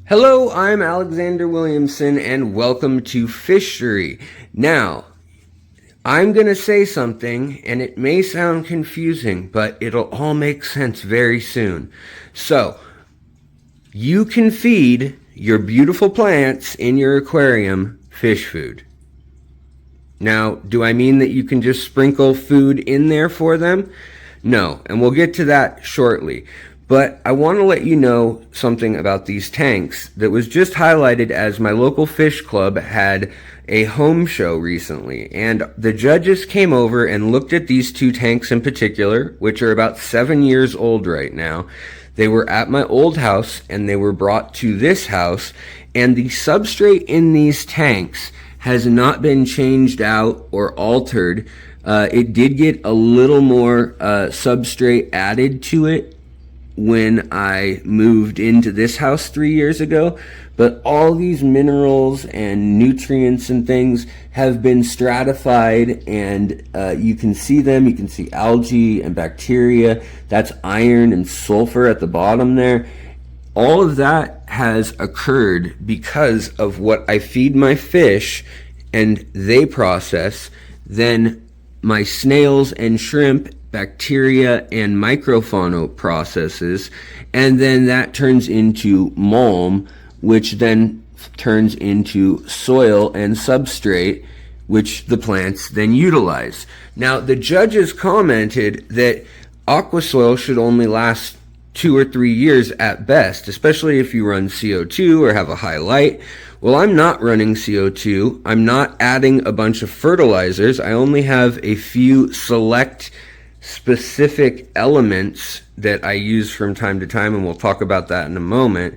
Hello, I'm Alexander Williamson and welcome to FISHTORY. Now, I'm going to say something and it may sound confusing, but it'll all make sense very soon. So, you can feed your beautiful plants in your aquarium fish food. Now, do I mean that you can just sprinkle food in there for them? No, and we'll get to that shortly. But I want to let you know something about these tanks that was just highlighted as my local fish club had a home show recently. And the judges came over and looked at these two tanks in particular, which are about 7 years old right now. They were at my old house and they were brought to this house. And the substrate in these tanks has not been changed out or altered. It did get a little more substrate added to it when I moved into this house 3 years ago, but all these minerals and nutrients and things have been stratified, and you can see them. You can see algae and bacteria. That's iron and sulfur at the bottom there. All of that has occurred because of what I feed my fish and they process. Then my snails and shrimp, bacteria and microfauna processes, and then that turns into mulm, which then turns into soil and substrate, which the plants then utilize. Now, the judges commented that aqua soil should only last 2 or 3 years at best, especially if you run CO2 or have a high light. Well, I'm not running CO2. I'm not adding a bunch of fertilizers. I only have a few select specific elements that I use from time to time, and we'll talk about that in a moment.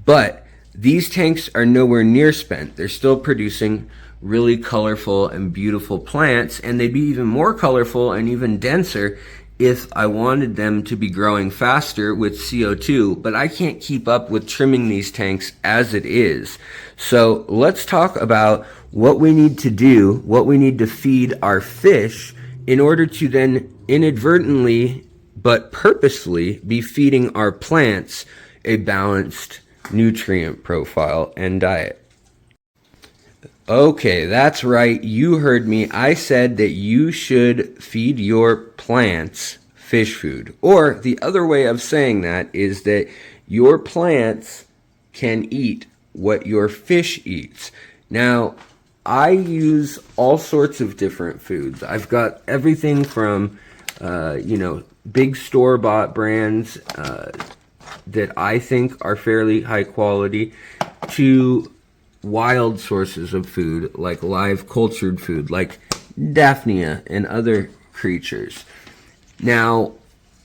But these tanks are nowhere near spent. They're still producing really colorful and beautiful plants, and they'd be even more colorful and even denser if I wanted them to be growing faster with CO2, but I can't keep up with trimming these tanks as it is. So let's talk about what we need to do, what we need to feed our fish in order to then inadvertently but purposefully be feeding our plants a balanced nutrient profile and diet. Okay, that's right. You heard me. I said that you should feed your plants fish food. Or the other way of saying that is that your plants can eat what your fish eats. Now, I use all sorts of different foods. I've got everything from big store-bought brands that I think are fairly high quality to wild sources of food, like live cultured food, like Daphnia and other creatures. Now,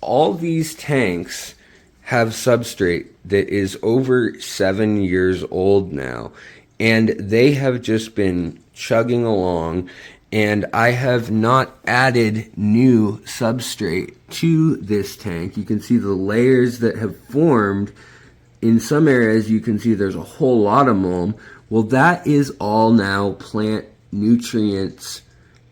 all these tanks have substrate that is over 7 years old now, and they have just been chugging along, and I have not added new substrate to this tank. You can see the layers that have formed. In some areas you can see there's a whole lot of mulm. Well, that is all now plant nutrients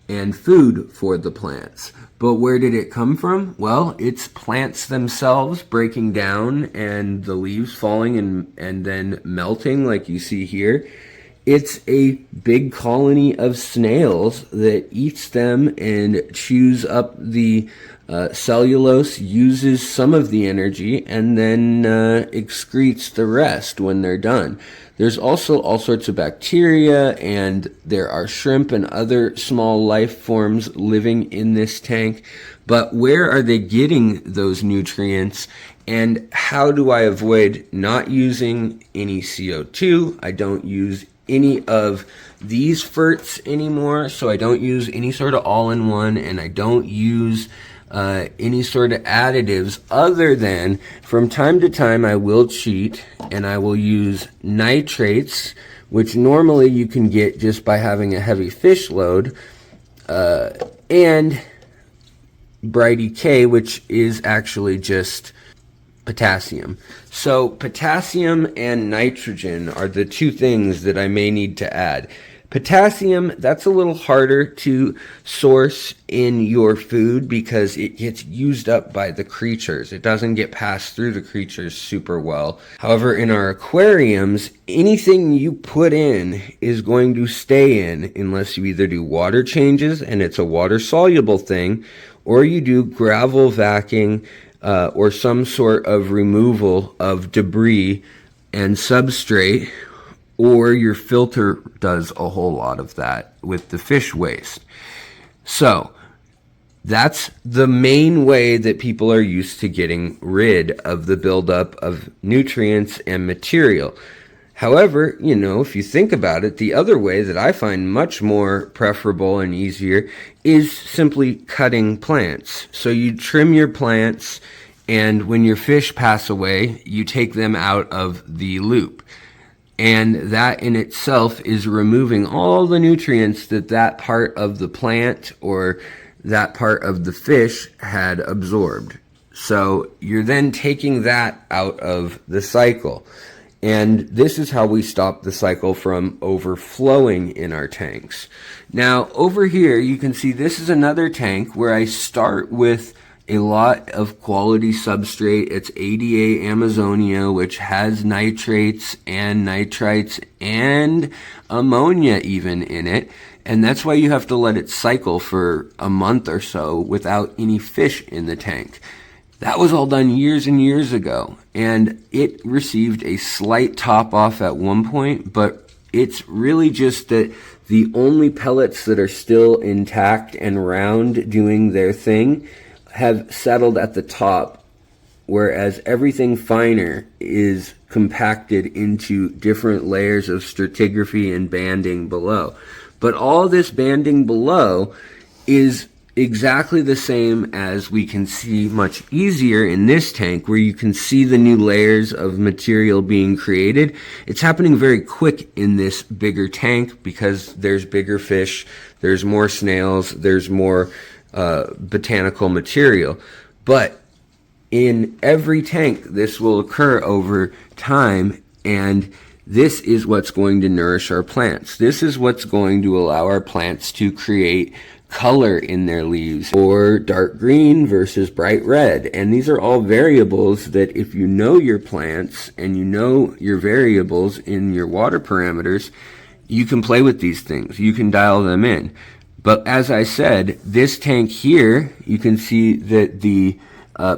and food for the plants. But where did it come from? Well, it's plants themselves breaking down and the leaves falling and then melting like you see here. It's a big colony of snails that eats them and chews up the cellulose, uses some of the energy, and then excretes the rest when they're done. There's also all sorts of bacteria, and there are shrimp and other small life forms living in this tank. But where are they getting those nutrients? And how do I avoid not using any CO2? I don't use any of these Fertz anymore, so I don't use any sort of all-in-one, and I don't use any sort of additives other than from time to time I will cheat and I will use nitrates, which normally you can get just by having a heavy fish load, and Brighty K, which is actually just potassium. So potassium and nitrogen are the two things that I may need to add. Potassium, that's a little harder to source in your food because it gets used up by the creatures. It doesn't get passed through the creatures super well. However, in our aquariums, anything you put in is going to stay in unless you either do water changes and it's a water soluble thing, or you do gravel vacuuming or some sort of removal of debris and substrate, or your filter does a whole lot of that with the fish waste. So that's the main way that people are used to getting rid of the buildup of nutrients and material. However, you know, if you think about it, the other way that I find much more preferable and easier is simply cutting plants. So you trim your plants, and when your fish pass away, you take them out of the loop. And that in itself is removing all the nutrients that that part of the plant or that part of the fish had absorbed. So you're then taking that out of the cycle. And this is how we stop the cycle from overflowing in our tanks. Now, over here, you can see this is another tank where I start with a lot of quality substrate. It's ADA Amazonia, which has nitrates and nitrites and ammonia even in it. And that's why you have to let it cycle for a month or so without any fish in the tank. That was all done years and years ago, and it received a slight top off at one point, but it's really just that the only pellets that are still intact and round doing their thing have settled at the top, whereas everything finer is compacted into different layers of stratigraphy and banding below. But all this banding below is exactly the same as we can see much easier in this tank, where you can see the new layers of material being created. It's happening very quick in this bigger tank because there's bigger fish, there's more snails, there's more botanical material. But in every tank, this will occur over time, and this is what's going to nourish our plants. This is what's going to allow our plants to create color in their leaves, or dark green versus bright red. And these are all variables that, if you know your plants and you know your variables in your water parameters, you can play with these things. You can dial them in. But as I said, this tank here, you can see that the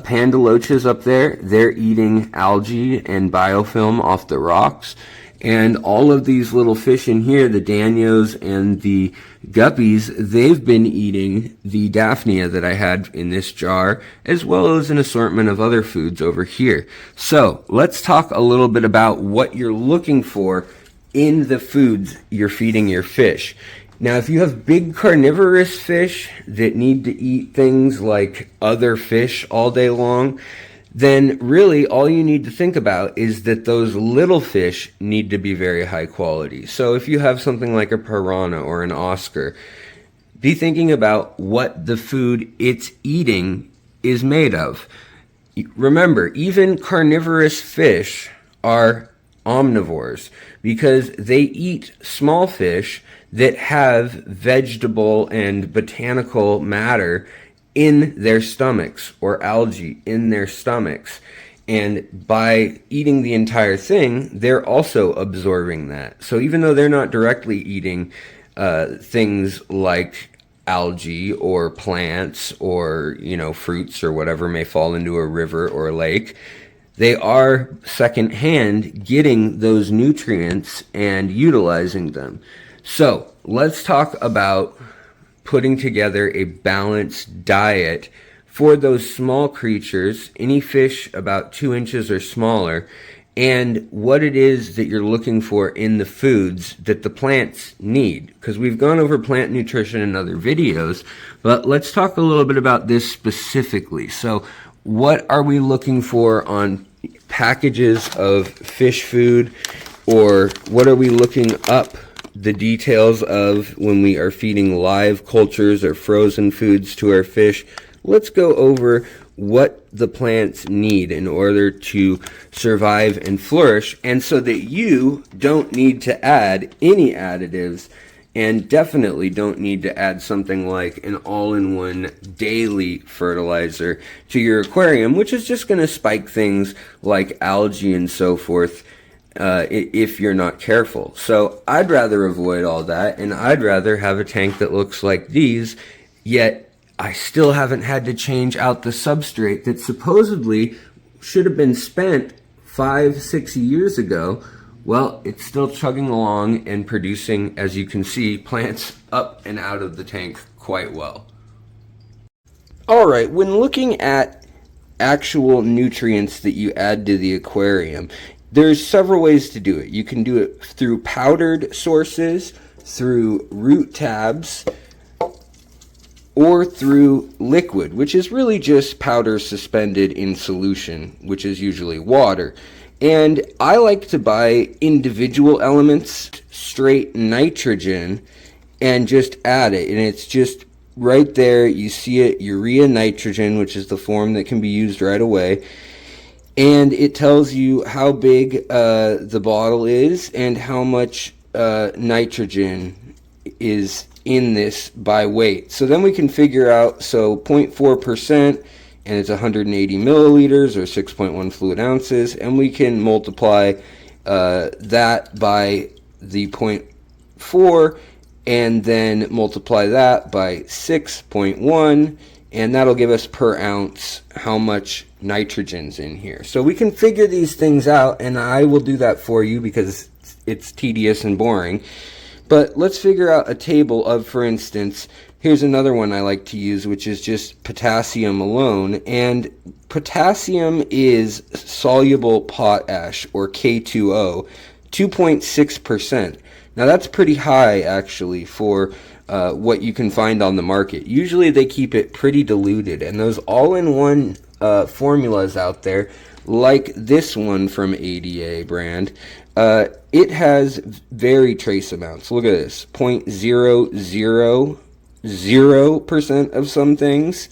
panda loaches up there, they're eating algae and biofilm off the rocks. And all of these little fish in here, the danios and the guppies, they've been eating the daphnia that I had in this jar, as well as an assortment of other foods over here. So let's talk a little bit about what you're looking for in the foods you're feeding your fish. Now, if you have big carnivorous fish that need to eat things like other fish all day long, then really all you need to think about is that those little fish need to be very high quality. So if you have something like a piranha or an Oscar, be thinking about what the food it's eating is made of. Remember, even carnivorous fish are omnivores because they eat small fish that have vegetable and botanical matter in their stomachs, or algae in their stomachs. And by eating the entire thing, they're also absorbing that. So even though they're not directly eating things like algae or plants or, you know, fruits or whatever may fall into a river or a lake, they are secondhand getting those nutrients and utilizing them. So let's talk about putting together a balanced diet for those small creatures, any fish about 2 inches or smaller, and what it is that you're looking for in the foods that the plants need. Because we've gone over plant nutrition in other videos, but let's talk a little bit about this specifically. So what are we looking for on packages of fish food, or what are we looking up the details of when we are feeding live cultures or frozen foods to our fish? Let's go over what the plants need in order to survive and flourish, and so that you don't need to add any additives and definitely don't need to add something like an all-in-one daily fertilizer to your aquarium, which is just going to spike things like algae and so forth if you're not careful. So I'd rather avoid all that, and I'd rather have a tank that looks like these, yet I still haven't had to change out the substrate that supposedly should have been spent 5-6 years ago. Well, it's still chugging along and producing, as you can see, plants up and out of the tank quite well. Alright, when looking at actual nutrients that you add to the aquarium, there's several ways to do it. You can do it through powdered sources, through root tabs, or through liquid, which is really just powder suspended in solution, which is usually water. And I like to buy individual elements, straight nitrogen, and just add it. And it's just right there, you see it, urea nitrogen, which is the form that can be used right away. And it tells you how big the bottle is and how much nitrogen is in this by weight. So then we can figure out, so 0.4%, and it's 180 milliliters or 6.1 fluid ounces, and we can multiply that by the 0.4 and then multiply that by 6.1, and that'll give us per ounce how much nitrogen's in here. So we can figure these things out, and I will do that for you because it's tedious and boring. But let's figure out a table of, for instance, here's another one I like to use, which is just potassium alone. And potassium is soluble potash, or K2O, 2.6%. Now that's pretty high, actually, for what you can find on the market. Usually they keep it pretty diluted, and those all-in-one formulas out there, like this one from ADA brand, it has very trace amounts. Look at this, 0.000% of some things,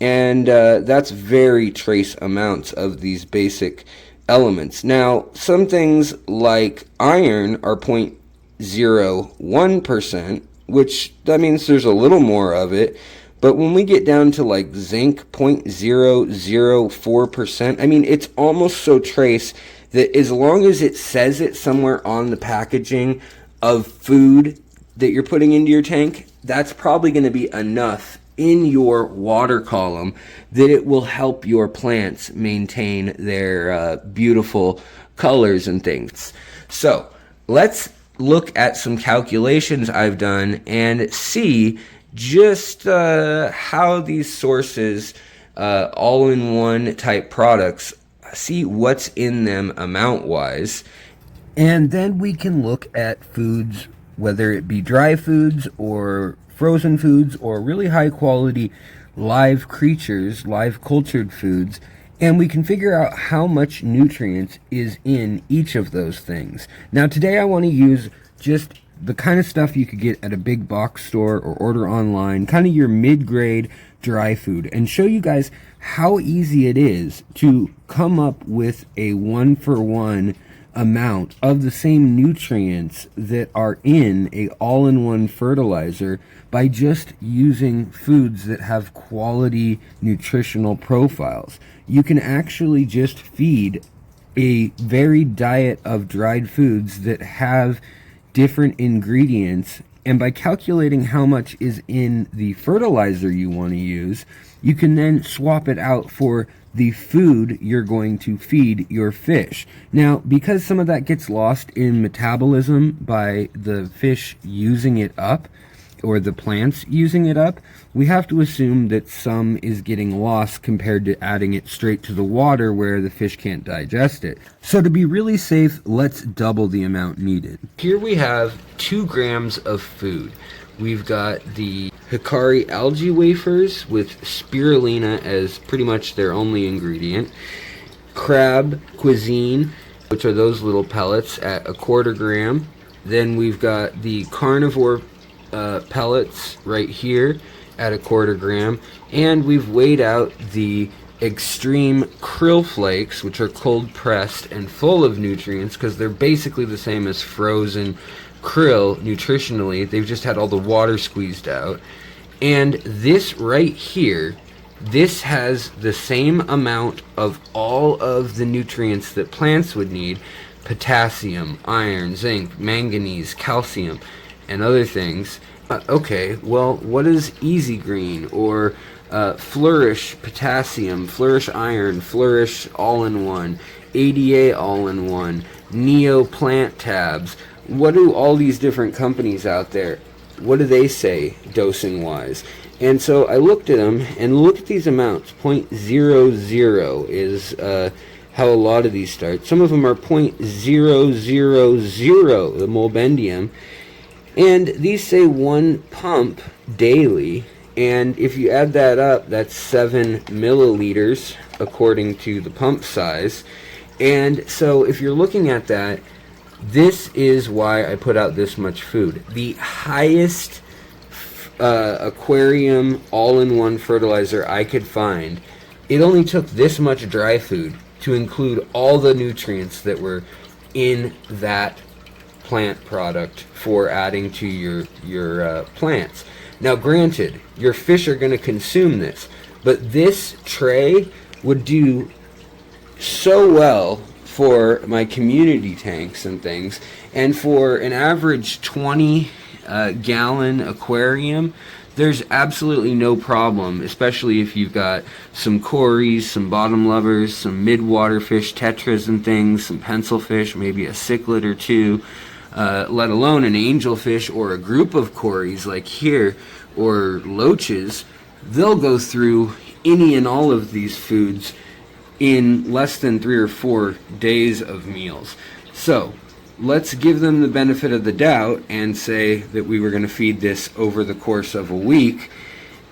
and that's very trace amounts of these basic elements. Now, some things like iron are 0.01%, which that means there's a little more of it. But when we get down to like zinc, 0.004%, I mean, it's almost so trace that as long as it says it somewhere on the packaging of food that you're putting into your tank, that's probably going to be enough in your water column that it will help your plants maintain their beautiful colors and things. So let's look at some calculations I've done and see just how these sources, all-in-one type products, see what's in them amount-wise. And then we can look at foods, whether it be dry foods or frozen foods or really high-quality live creatures, live cultured foods, and we can figure out how much nutrients is in each of those things. Now today I want to use just the kind of stuff you could get at a big box store or order online, kind of your mid-grade dry food, and show you guys how easy it is to come up with a one-for-one amount of the same nutrients that are in a all-in-one fertilizer by just using foods that have quality nutritional profiles. You can actually just feed a varied diet of dried foods that have different ingredients, and by calculating how much is in the fertilizer you want to use, you can then swap it out for the food you're going to feed your fish. Now, because some of that gets lost in metabolism by the fish using it up, or the plants using it up, we have to assume that some is getting lost compared to adding it straight to the water where the fish can't digest it. So to be really safe, let's double the amount needed. Here we have 2 grams of food. We've got the Hikari algae wafers with spirulina as pretty much their only ingredient. Crab cuisine, which are those little pellets at 1/4 gram. Then we've got the carnivore pellets right here at 1/4 gram, and we've weighed out the extreme krill flakes, which are cold pressed and full of nutrients because they're basically the same as frozen krill nutritionally. They've just had all the water squeezed out. And this right here, this has the same amount of all of the nutrients that plants would need: potassium, iron, zinc, manganese, calcium, and other things. Okay, well, what is Easy Green or Flourish Potassium, Flourish Iron, Flourish All-in-One, ADA All-in-One, Neo Plant Tabs? What do all these different companies out there, what do they say dosing wise? And so I looked at them, and look at these amounts. 0.00 is how a lot of these start. Some of them are 0.000, the molybdenum, and these say 1 pump daily. And if you add that up, that's 7 milliliters according to the pump size. And so if you're looking at that, this is why I put out this much food. The highest Aquarium all-in-one fertilizer I could find, it only took this much dry food to include all the nutrients that were in that plant product for adding to your plants. Now granted, your fish are going to consume this, but this tray would do so well for my community tanks and things, and for an average 20 gallon aquarium, there's absolutely no problem, especially if you've got some cories, some bottom lovers, some mid-water fish, tetras and things, some pencil fish, maybe a cichlid or two, let alone an angelfish or a group of cories like here, or loaches. They'll go through any and all of these foods in less than 3 or 4 days of meals. So let's give them the benefit of the doubt and say that we were going to feed this over the course of a week.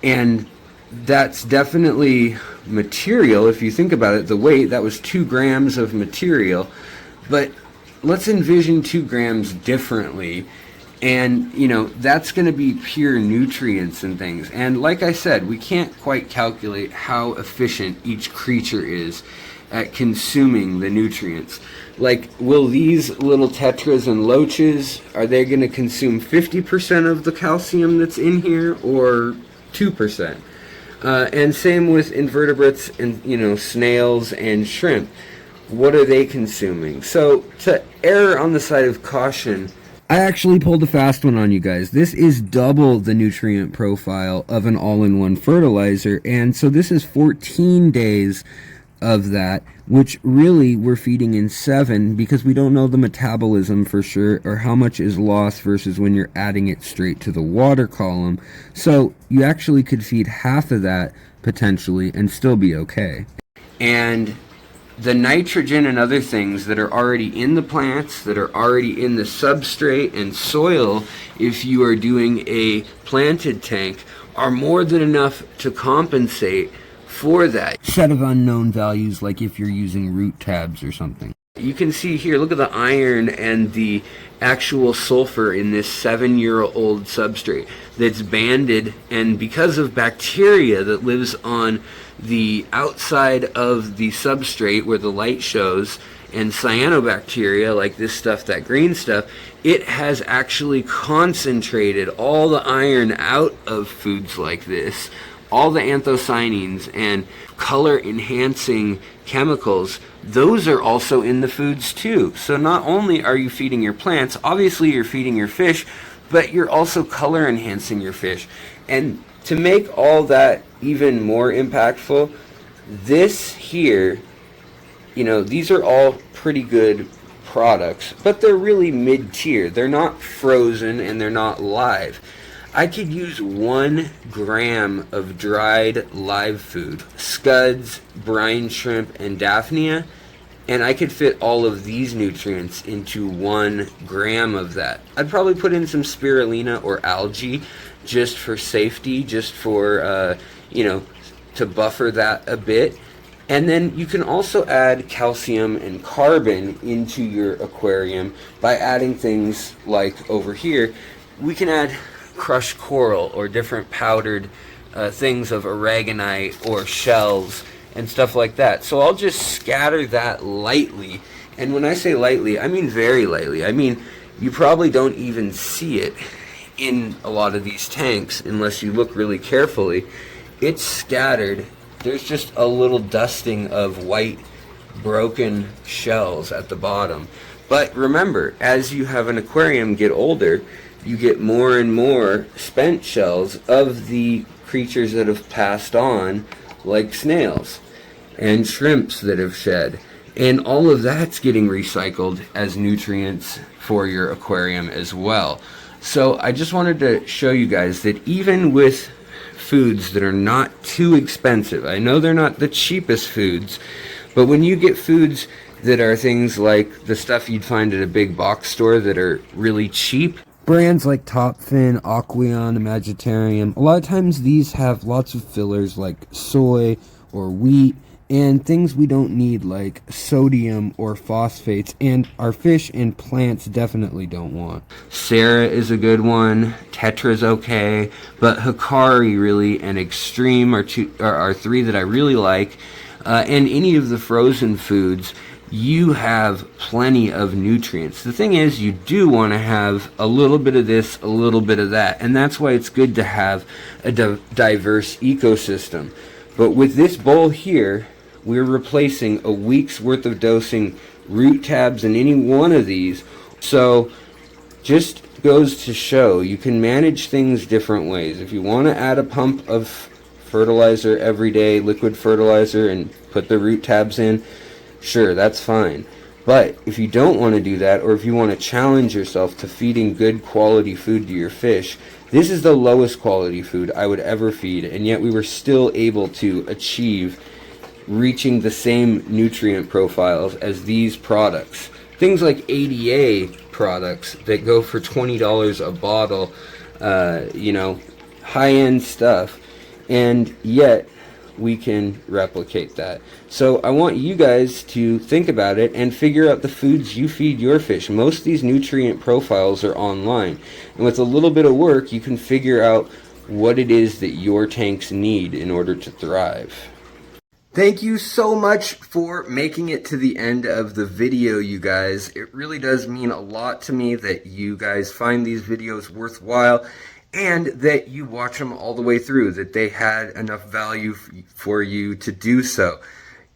And that's definitely material. If you think about it, the weight, that was 2 grams of material. But let's envision 2 grams differently. And, you know, that's going to be pure nutrients and things. And like I said, we can't quite calculate how efficient each creature is at consuming the nutrients. Like, will these little tetras and loaches, are they going to consume 50% of the calcium that's in here, or 2%? And same with invertebrates and, you know, snails and shrimp. What are they consuming? So to err on the side of caution, I actually pulled a fast one on you guys. This is double the nutrient profile of an all-in-one fertilizer, and so this is 14 days of that, which really we're feeding in 7 because we don't know the metabolism for sure, or how much is lost versus when you're adding it straight to the water column. So you actually could feed half of that potentially and still be okay. And the nitrogen and other things that are already in the plants, that are already in the substrate and soil, if you are doing a planted tank, are more than enough to compensate for that set of unknown values, like if you're using root tabs or something. You can see here, look at the iron and the actual sulfur in this 7-year-old substrate that's banded, and because of bacteria that lives on the outside of the substrate where the light shows, and cyanobacteria, like this stuff, that green stuff, it has actually concentrated all the iron out of foods like this. All the anthocyanins and color enhancing chemicals, those are also in the foods too. So not only are you feeding your plants, obviously you're feeding your fish, but you're also color enhancing your fish. And to make all that even more impactful, this here, you know, these are all pretty good products, but they're really mid-tier. They're not frozen and they're not live. I could use 1 gram of dried live food, scuds, brine shrimp, and daphnia, and I could fit all of these nutrients into 1 gram of that. I'd probably put in some spirulina or algae just for safety, just for, you know, to buffer that a bit. And then you can also add calcium and carbon into your aquarium by adding things like over here. We can add crushed coral or different powdered things of aragonite or shells and stuff like that. So I'll just scatter that lightly. And when I say lightly, I mean very lightly. I mean, you probably don't even see it in a lot of these tanks unless you look really carefully. It's scattered. There's just a little dusting of white broken shells at the bottom. But remember, as you have an aquarium get older, you get more and more spent shells of the creatures that have passed on, like snails and shrimps that have shed. And all of that's getting recycled as nutrients for your aquarium as well. So I just wanted to show you guys that even with foods that are not too expensive, I know they're not the cheapest foods, but when you get foods that are things like the stuff you'd find at a big box store that are really cheap, brands like Topfin, Aquarium, Imaginarium, a lot of times these have lots of fillers like soy or wheat and things we don't need like sodium or phosphates, and our fish and plants definitely don't want. Sarah is a good one, Tetra's okay, but Hikari really and Extreme are three that I really like. And any of the frozen foods, you have plenty of nutrients. The thing is, you do want to have a little bit of this, a little bit of that, and that's why it's good to have a diverse ecosystem. But with this bowl here, we're replacing a week's worth of dosing root tabs in any one of these. So just goes to show you can manage things different ways. If you want to add a pump of fertilizer every day, liquid fertilizer, and put the root tabs in, sure, that's fine. But if you don't want to do that, or if you want to challenge yourself to feeding good quality food to your fish, this is the lowest quality food I would ever feed, and yet we were still able to achieve reaching the same nutrient profiles as these products. Things like ADA products that go for $20 a bottle, you know, high-end stuff, and yet we can replicate that. So I want you guys to think about it and figure out the foods you feed your fish. Most of these nutrient profiles are online, and with a little bit of work you can figure out what it is that your tanks need in order to thrive. Thank you so much for making it to the end of the video, you guys. It really does mean a lot to me that you guys find these videos worthwhile and that you watch them all the way through, that they had enough value for you to do so.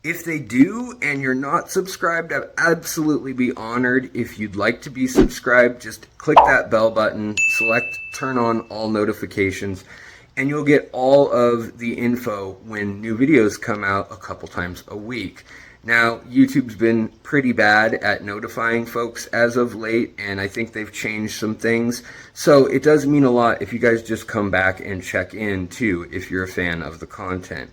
If they do and you're not subscribed, I'd absolutely be honored. If you'd like to be subscribed, just click that bell button, select turn on all notifications, and you'll get all of the info when new videos come out a couple times a week. Now, YouTube's been pretty bad at notifying folks as of late, and I think they've changed some things. So it does mean a lot if you guys just come back and check in too, if you're a fan of the content.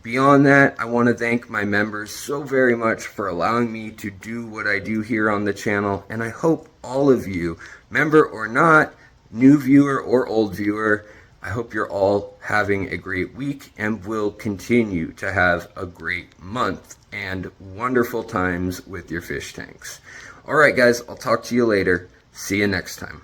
Beyond that, I want to thank my members so very much for allowing me to do what I do here on the channel, and I hope all of you, member or not, new viewer or old viewer, I hope you're all having a great week and will continue to have a great month and wonderful times with your fish tanks. All right, guys, I'll talk to you later. See you next time.